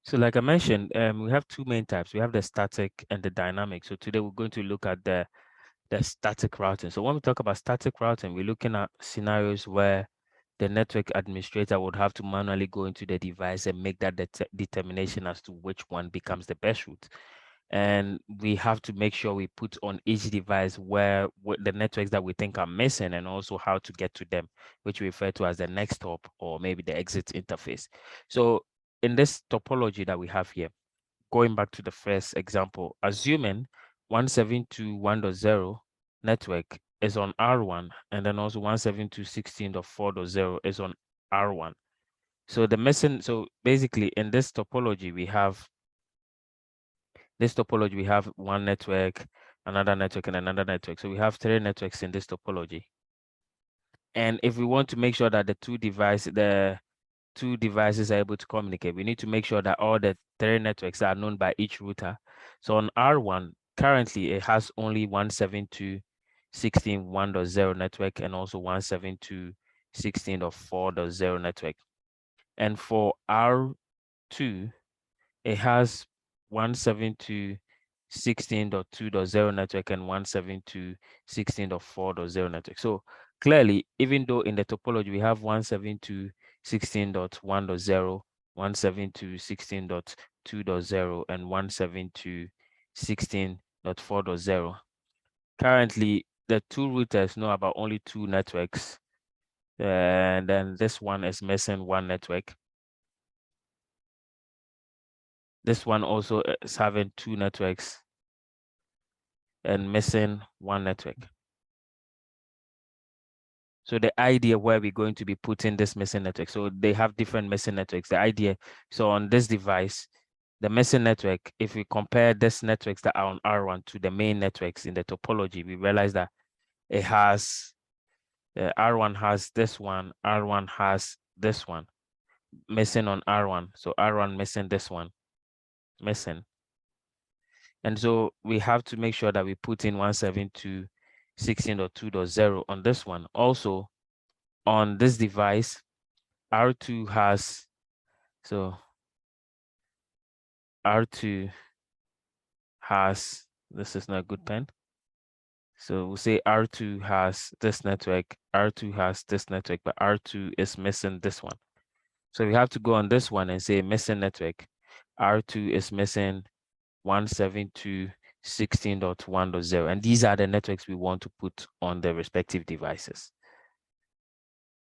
So like I mentioned, we have two main types. We have the static and the dynamic. So today we're going to look at the static routing. So when we talk about static routing, we're looking at scenarios where the network administrator would have to manually go into the device and make that determination as to which one becomes the best route. And we have to make sure we put on each device where the networks that we think are missing and also how to get to them, which we refer to as the next hop or maybe the exit interface. So in this topology that we have here, going back to the first example, assuming 172.1.0 network is on R1 and then also 172.16.4.0 is on R1. So so basically in this topology, we have one network, another network, and another network. So we have three networks in this topology. And if we want to make sure that the two devices are able to communicate, we need to make sure that all the three networks are known by each router. So on R1, currently it has only 172.16.1.0 network and also 172.16.4.0 network. And for R2, it has 172.16.2.0 network and 172.16.4.0 network. So clearly, even though in the topology we have 172.16.1.0, 172.16.2.0, and 172.16.4.0, currently the two routers know about only two networks, and then this one is missing one network. This one also is having two networks and missing one network. So the idea where we're going to be putting this missing network, so they have different missing networks. The idea, so on this device, the missing network, if we compare these networks that are on R1 to the main networks in the topology, we realize that it has, R1 has this one, R1 has this one, missing on R1. So R1 missing this one, missing. And so we have to make sure that we put in 172.16.2.0 on this one. Also, on this device, R2 has, so R2 has, this is not a good pen. So we'll say R2 has this network, R2 has this network, but R2 is missing this one. So we have to go on this one and say missing network. R2 is missing 172.16.1.0. And these are the networks we want to put on the respective devices.